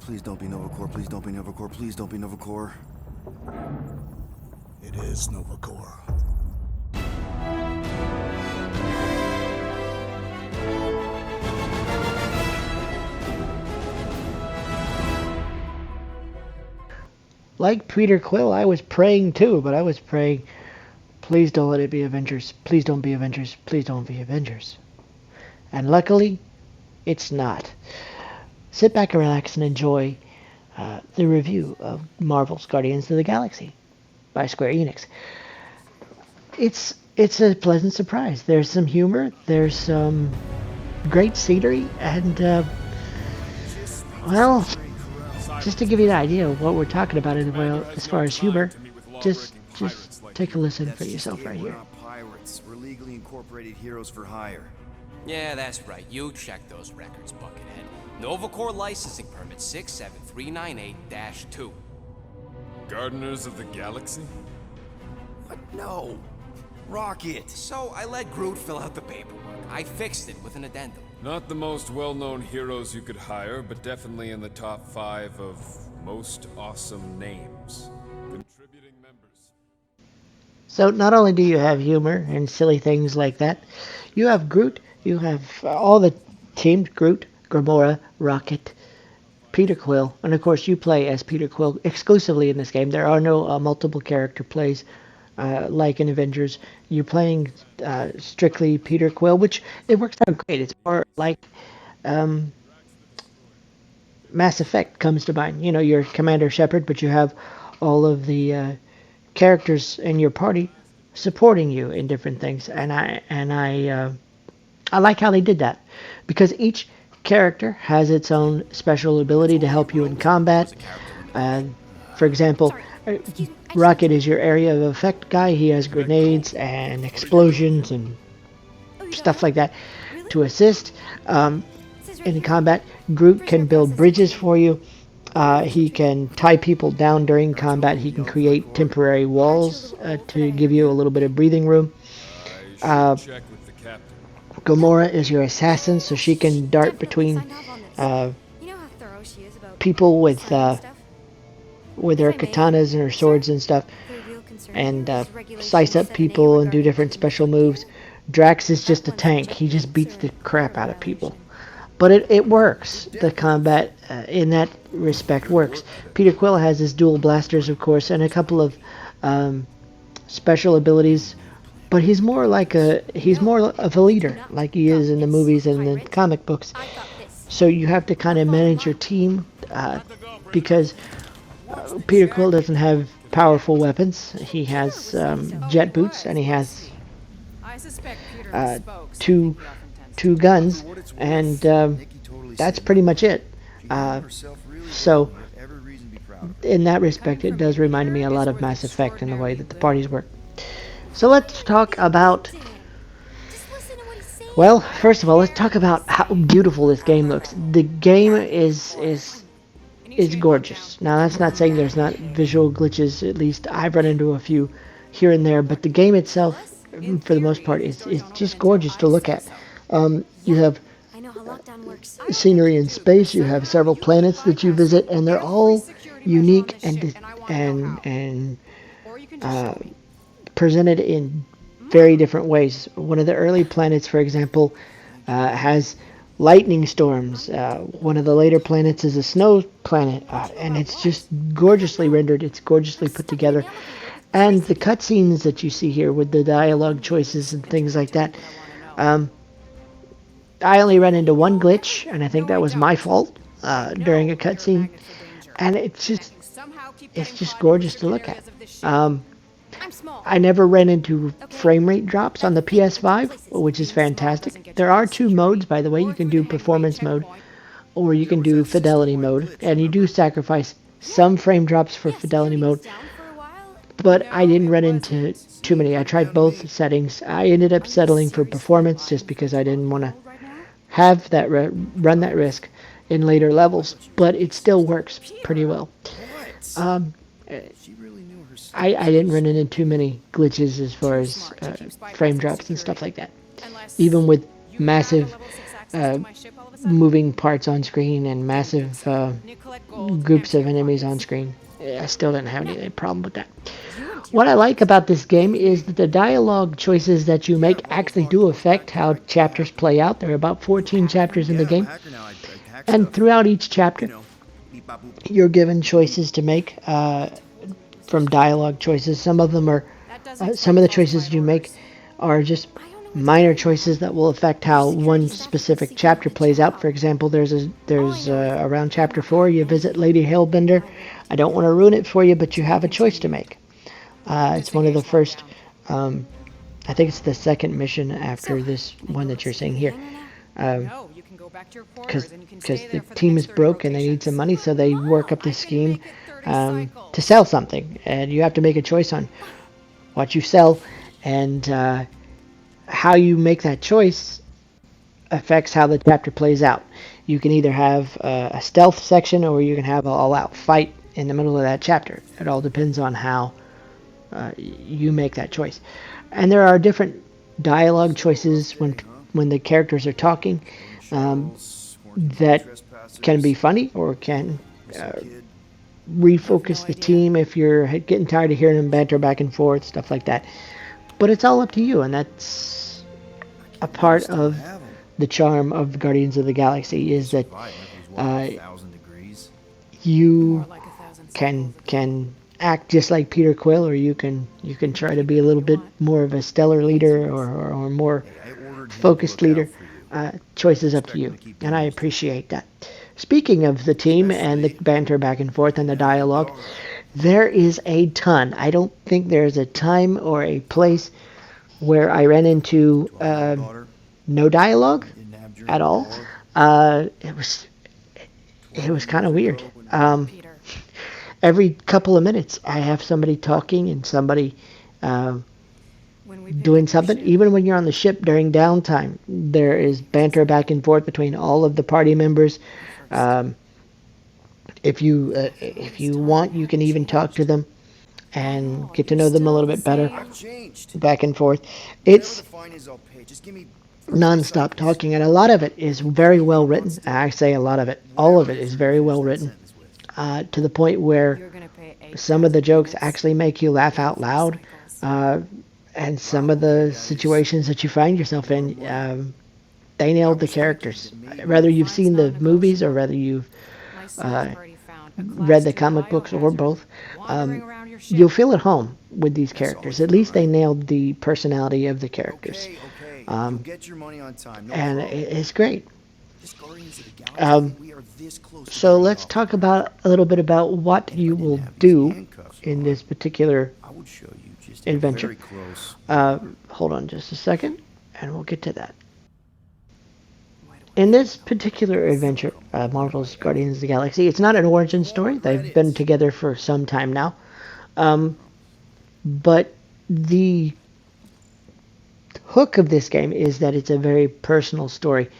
Please don't be Novacore, please don't be Novacore, please don't be Novacore. It is Novacore. Like Peter Quill, I was praying too, but I was praying, please don't let it be Avengers. Please don't be Avengers. Please don't be Avengers. And luckily, it's not. Sit back and relax and enjoy the review of Marvel's Guardians of the Galaxy by Square Enix. It's a pleasant surprise. There's some humor, there's some great scenery, and well, just to give you an idea of what we're talking about as far as humor, just take a listen for yourself right here. Pirates. We're legally incorporated heroes for hire. Yeah, that's right. You check those records, Buckethead. Novacore licensing permit 67398-2. Gardeners of the Galaxy? What? No. Rocket. So I let Groot fill out the paperwork. I fixed it with an addendum. Not the most well-known heroes you could hire, but definitely in the top 5 of most awesome names. Contributing members. So not only do you have humor and silly things like that, you have Groot, you have all the team, Groot, Gamora, Rocket, Peter Quill, and of course you play as Peter Quill exclusively in this game. There are no multiple character plays like in Avengers. You're playing strictly Peter Quill, which it works out great. It's more like Mass Effect comes to mind. You know, you're Commander Shepard, but you have all of the characters in your party supporting you in different things, and I like how they did that, because each character has its own special ability to help you in combat. For example, Rocket is your area of effect guy. He has grenades and explosions and stuff like that to assist in combat. Groot can build bridges for you. He can tie people down during combat. He can create temporary walls to give you a little bit of breathing room. Check with the captain. Gamora is your assassin, so she can dart between people with her katanas and her swords and stuff, and slice up people and do different special moves. Drax is just a tank. He just beats the crap out of people. But it works. The combat in that respect works. Peter Quill has his dual blasters, of course, and a couple of special abilities. But he's more of a leader, like he is in the movies and the comic books. So you have to kind of manage your team because Peter Quill doesn't have powerful weapons. He has jet boots, and he has two guns, and that's pretty much it. So in that respect, it does remind me a lot of Mass Effect in the way that the parties work. So let's talk about, well, first of all, let's talk about how beautiful this game looks. The game is gorgeous. Now, that's not saying there's not visual glitches. At least I've run into a few here and there, but the game itself, for the most part, is just gorgeous to look at. You have scenery in space. You have several planets that you visit, and they're all unique and presented in very different ways. One of the early planets, for example, has lightning storms. One of the later planets is a snow planet, and it's just gorgeously rendered. It's gorgeously put together. And the cutscenes that you see here with the dialogue choices and things like that, I only ran into one glitch, and I think that was my fault during a cutscene. And it's just gorgeous to look at. I never ran into frame rate drops on the PS5, which is fantastic. There are 2 modes, by the way. You can do performance mode, or you can do fidelity mode, and you do sacrifice some frame drops for fidelity mode, but I didn't run into too many. I tried both settings. I ended up settling for performance just because I didn't want to have that run that risk in later levels, but it still works pretty well. I didn't run into too many glitches as far as frame drops and stuff like that. Even with massive uh, moving parts on screen and massive groups of enemies on screen. I still didn't have any problem with that. What I like about this game is that the dialogue choices that you make actually do affect how chapters play out. There are about 14 chapters in the game, and throughout each chapter, you're given choices to make from dialogue choices. Some of them are, some of the choices you make are just minor choices that will affect how one specific chapter plays out. For example, there's around chapter 4, you visit Lady Hellbender. I don't want to ruin it for you, but you have a choice to make. It's one of the first, I think it's the second mission after this one that you're seeing here. Because the team is broke and they need some money, so they work up this scheme to sell something. And you have to make a choice on what you sell, and how you make that choice affects how the chapter plays out. You can either have a stealth section, or you can have an all-out fight in the middle of that chapter. It all depends on how you make that choice. And there are different dialogue choices when the characters are talking that can be funny, or can refocus the team if you're getting tired of hearing them banter back and forth, stuff like that. But it's all up to you, and that's a part of the charm of Guardians of the Galaxy, is that you can act just like Peter Quill, or you can try to be a little bit more of a stellar leader, or more focused leader. Choice is up to you, and I appreciate that. Speaking of the team and the banter back and forth and the dialogue, there is a ton. I don't think there's a time or a place where I ran into no dialogue at all. It was kind of weird. Every couple of minutes, I have somebody talking and somebody doing something. Even when you're on the ship during downtime, there is banter back and forth between all of the party members. If you want, you can even talk to them and get to know them a little bit better. Back and forth. It's non-stop talking, and a lot of it is very well written. I say a lot of it. All of it is very well written, to the point where some of the jokes actually make you laugh out loud, and some of the situations that you find yourself in, they nailed the characters. Whether you've seen the movies or whether you've read the comic books, or both, you'll feel at home with these characters. At least they nailed the personality of the characters. And it's great. So let's talk about a little bit about what you will do in this particular adventure. Hold on just a second, and we'll get to that. In this particular adventure, Marvel's Guardians of the Galaxy, it's not an origin story. They've been together for some time now. But the hook of this game is that it's a very personal story,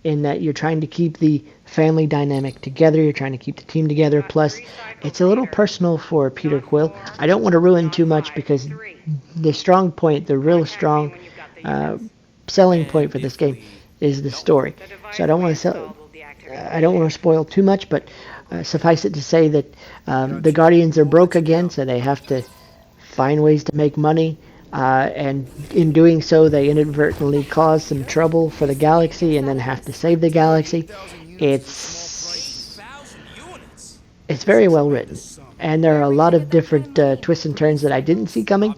in that you're trying to keep the family dynamic together, you're trying to keep the team together, plus it's a little personal for Peter Quill. I don't want to ruin too much, because the strong point, the real strong selling point for this game is the story. So I don't want to spoil too much, but suffice it to say that the Guardians are broke again, so they have to find ways to make money, and in doing so, they inadvertently cause some trouble for the galaxy, and then have to save the galaxy. It's very well written, and there are a lot of different twists and turns that I didn't see coming.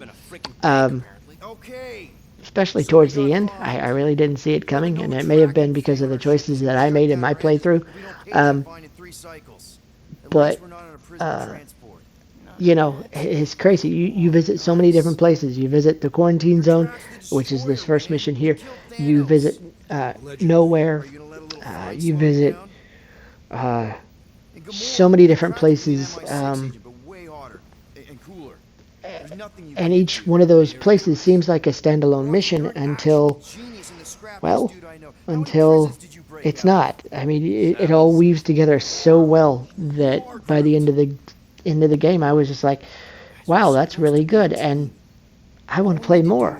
Especially towards the end, I really didn't see it coming, and it may have been because of the choices that I made in my playthrough. But you know, it's crazy. You visit so many different places. You visit the quarantine zone, which is this first mission here. You visit nowhere. You visit so many different places. And each one of those places seems like a standalone mission until it's not. I mean, it all weaves together so well that by the end of the game, I was just like, wow, that's really good, and I want to play more.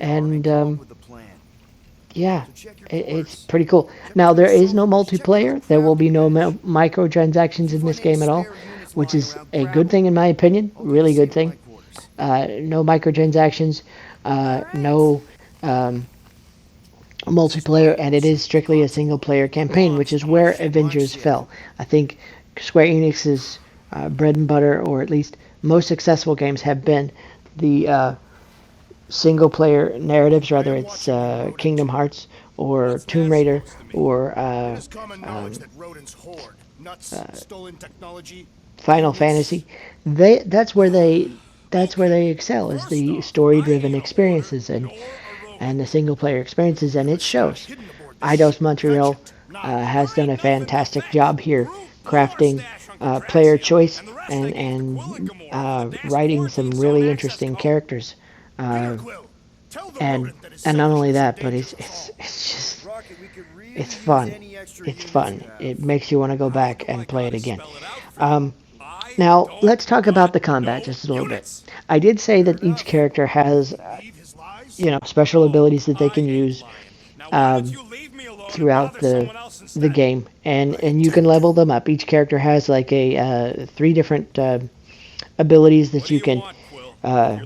And yeah, it's pretty cool. Now there is no multiplayer. There will be no microtransactions in this game at all, which is a good thing in my opinion. Really good thing. No microtransactions, no multiplayer, and it is strictly a single player campaign, which is where Avengers fell. I think Square Enix's bread and butter, or at least most successful games, have been the single player narratives, whether it's Kingdom Hearts or Tomb Raider or Final Fantasy. That's where they excel, is the story driven experiences and the single player experiences, and it shows. Eidos Montreal has done a fantastic job here crafting player choice and writing some really interesting characters. Uh, and not only that, but it's just it's fun. It's fun. It makes you want to go back and play it again. Um, Now let's talk about the combat just a little bit. I did say that each character has special abilities that they can use um, throughout the game, and you can level them up. Each character has like a three different abilities that you can uh,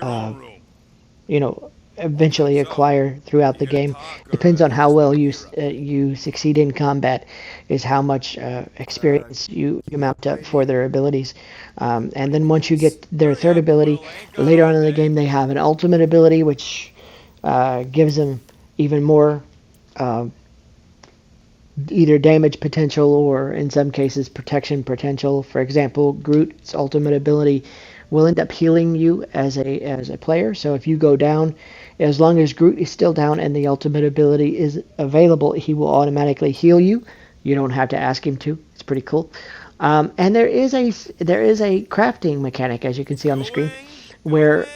uh, eventually acquire throughout the game. Depends on how well you succeed in combat, is how much experience you mount up for their abilities. And then once you get their third ability, later on in the game they have an ultimate ability, which gives them even more uh, either damage potential or in some cases protection potential. For example, Groot's ultimate ability will end up healing you as a player. So if you go down, as long as Groot is still down and the ultimate ability is available, he will automatically heal you. You don't have to ask him to. It's pretty cool. And there is a crafting mechanic, as you can see on the screen, where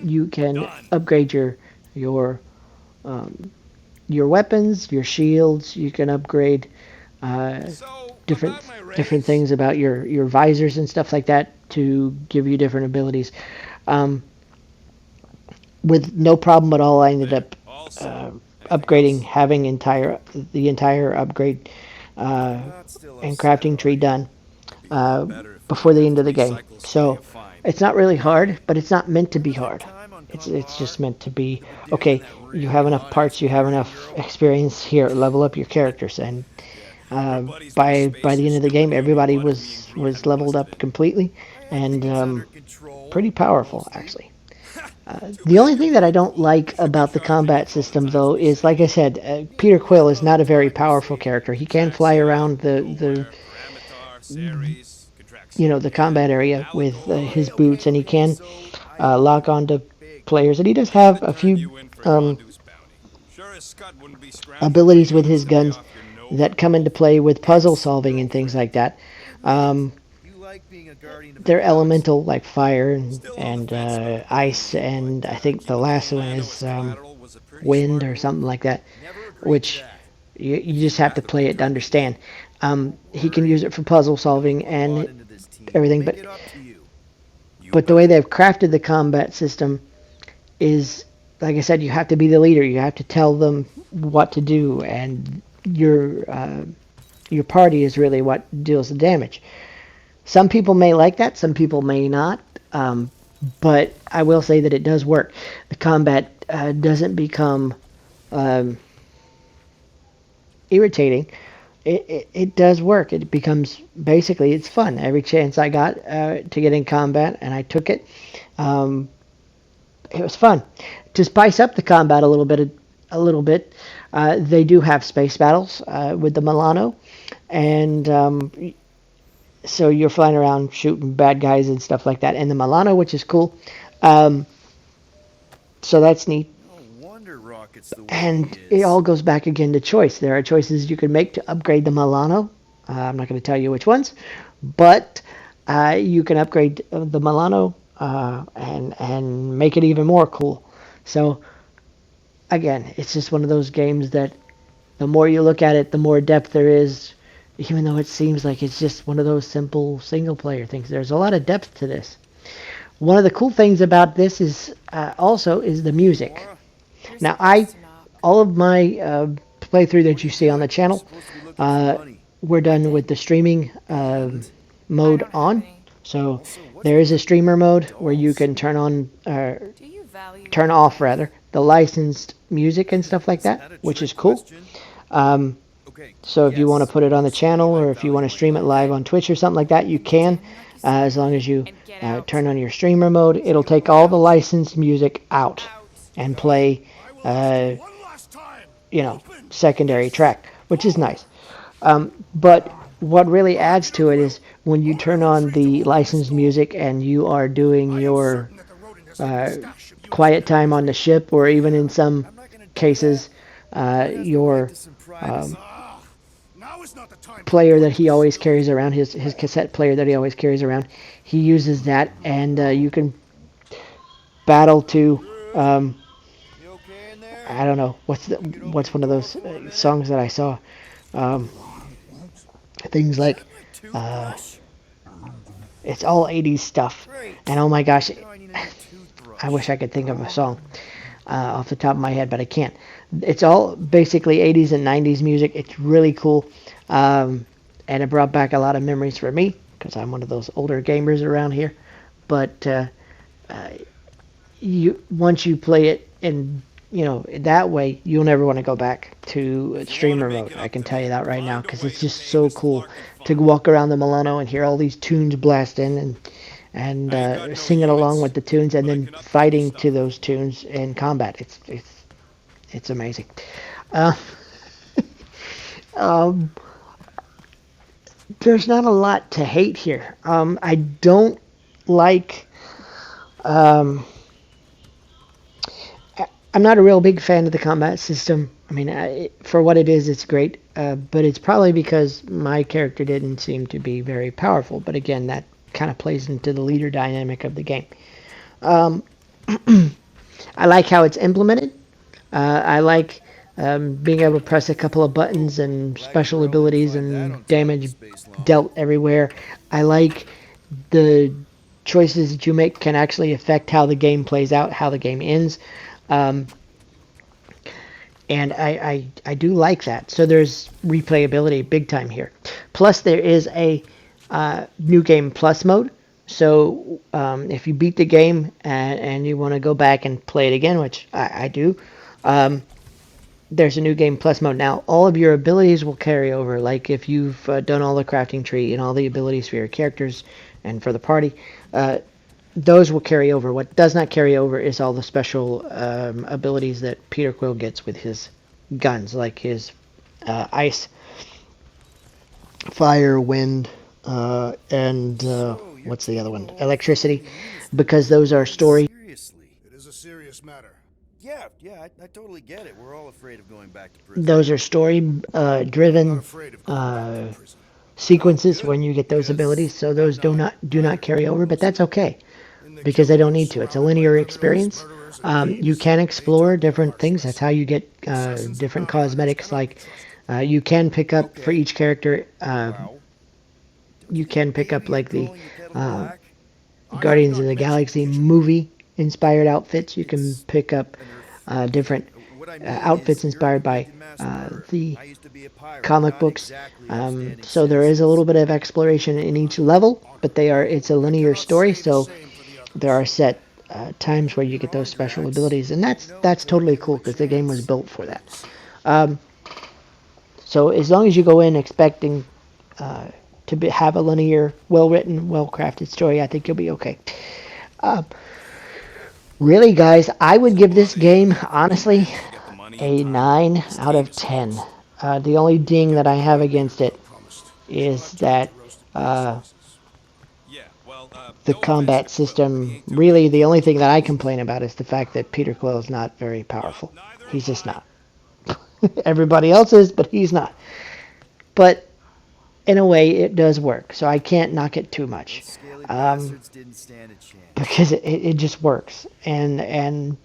you can upgrade your um, your weapons, your shields. You can upgrade uh, different different things about your visors and stuff like that to give you different abilities. Um, with no problem at all, I ended up uh, upgrading, having the entire upgrade uh, and crafting tree done uh, before the end of the game. So it's not really hard, but it's not meant to be hard. It's just meant to be okay. You have enough parts, you have enough experience here. Level up your characters, and by the end of the game, everybody was leveled up completely, and pretty powerful actually. The only thing that I don't like about the combat system, though, is like I said, Peter Quill is not a very powerful character. He can fly around the combat area with his boots, and he can lock onto players, and he does have a few abilities with his guns that come into play with puzzle solving and things like that. Um, they're elemental, like fire and ice, and I think the last one is wind or something like that, which you just have to play it to understand. He can use it for puzzle solving and everything, but the way they've crafted the combat system is, like I said, you have to be the leader. You have to tell them what to do, and your party is really what deals the damage. Some people may like that, some people may not, but I will say that it does work. The combat doesn't become um, irritating. It does work. It becomes, basically, it's fun. Every chance I got to get in combat, and I took it, um, it was fun. To spice up the combat a little bit, they do have space battles with the Milano, and so you're flying around shooting bad guys and stuff like that, and the Milano, which is cool. Um, so that's neat. No wonder Rocket's the way And he it is. all goes back again to choice. There are choices you can make to upgrade the Milano. I'm not going to tell you which ones, but you can upgrade the Milano and make it even more cool. So again, it's just one of those games that the more you look at it, the more depth there is. Even though it seems like it's just one of those simple single player things, there's a lot of depth to this. One of the cool things about this is also is the music. Now, all of my playthrough that you see on the channel, Supposed to be looking for uh, money. we're done with the streaming mode on. So there is a streamer mode where you can turn off rather the licensed music and stuff like Is that, that a which is trick cool. question? Um, Okay. so if you want to Yes. put it on the Explain channel, my or if you want to value stream it in live my on Twitch or something like that, you can, as long as you And get out. turn on your streamer mode. It'll take all the licensed music out and play, uh, you know, secondary track, which is nice. But what really adds to it is when you turn on the licensed music and you are doing your quiet time on the ship, or even in some I'm not gonna do cases, that. Has the right your to some privacy. player that he always carries around, his cassette player that he always carries around, he uses that, and you can battle to, You okay in there? I don't know, what's one of those songs that I saw? Um, things like, Toothbrush? it's all 80s stuff. Great. And oh my gosh, Now I need a new toothbrush. I wish I could think of a song off the top of my head, but I can't. It's all basically 80s and 90s music. It's really cool. And it brought back a lot of memories for me because I'm one of those older gamers around here. But you once you play it in that way, you'll never want to go back to streamer mode. I can tell you that right now because it's just so cool to walk around the Milano and hear all these tunes blast in and singing along with the tunes and then fighting to those tunes in combat. It's amazing. Uh, um, there's not a lot to hate here. I don't like. I'm not a real big fan of the combat system. I mean, for what it is, it's great. But it's probably because my character didn't seem to be very powerful. But again, that kind of plays into the leader dynamic of the game. I like how it's implemented. I like being able to press a couple of buttons and special abilities and damage dealt everywhere. I like the choices that you make can actually affect how the game plays out, how the game ends. And I do like that. So there's replayability big time here. Plus there is a new game plus mode. So if you beat the game and you want to go back and play it again, which I do, there's a new game plus mode. Now all of your abilities will carry over. Like if you've done all the crafting tree and all the abilities for your characters and for the party, those will carry over. What does not carry over is all the special abilities that Peter Quill gets with his guns, like his ice, fire, wind, and what's the other one? Electricity, because those are story. Seriously. It is a serious matter. Yeah, I totally get it. We're all afraid of going back to prison. Those are story driven Afraid of going back to prison. sequences when you get those abilities. So those do not carry over, but that's okay because they don't need to. It's a linear experience. You can explore different things. That's how you get different cosmetics. Like you can pick up for each character. You can pick up like the Guardians of the Galaxy movie inspired outfits. You can pick up different outfits inspired by the comic books. So there is a little bit of exploration in each level, but it's a linear story. So there are set times where you get those special abilities, and that's totally cool because the game was built for that. So as long as you go in expecting to have a linear, well-written, well-crafted story, I think you'll be okay. Really, guys, I would give this game, honestly, a 9 out of 10. The only ding that I have against it is that the combat system, really the only thing that I complain about is the fact that Peter Quill is not very powerful. He's just not. Everybody else is, but he's not. But in a way, it does work, so I can't knock it too much. Scaly bastards didn't stand a chance. Because it just works, and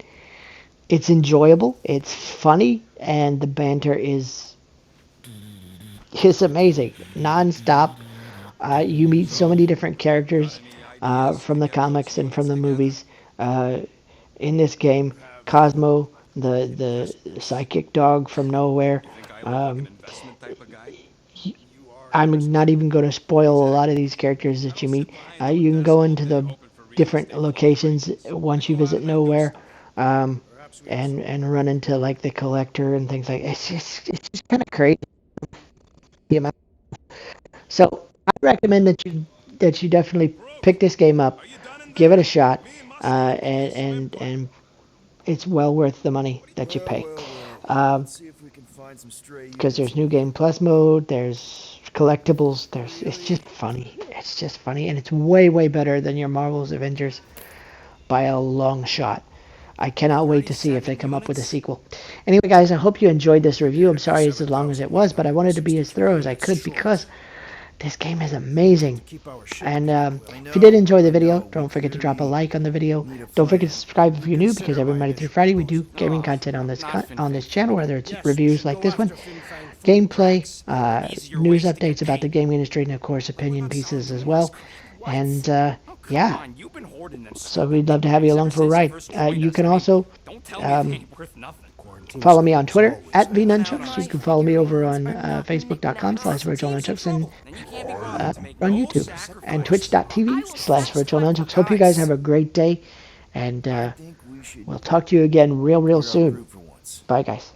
it's enjoyable, it's funny, and the banter is amazing, non-stop. You meet so many different characters from the comics and from the movies in this game. Cosmo, the psychic dog from nowhere. I'm not even going to spoil a lot of these characters that you meet. You can go into the different locations once you visit nowhere, um, and run into like the collector and things like. It's just kind of crazy. The amount. So I recommend that you definitely pick this game up, give it a shot, and it's well worth the money that you pay. Let's see if we can find some stray Because units. there's new game plus mode, there's collectibles, there's it's just funny. It's just funny, and it's way better than your Marvel's Avengers by a long shot. I cannot wait to see if they come up with a sequel. Anyway, guys, I hope you enjoyed this review. I'm sorry it's as long as it was, but I wanted to be as thorough as I could because this game is amazing. Keep our ship. And if you did enjoy the video, don't forget to drop a like on the video. Don't forget to subscribe if you're new, because every Monday through Friday we do gaming content on this channel, whether it's reviews like this one, gameplay, news updates about the gaming industry, and of course opinion pieces as well. And yeah, so we'd love to have you along for a ride. You can also follow me on Twitter at VNunchucks. You can follow me over on Facebook.com/virtualnunchucks and on YouTube and Twitch.tv/virtualnunchucks. Hope you guys have a great day, and I think we should we'll talk to you again real our soon. group for once. Bye, guys.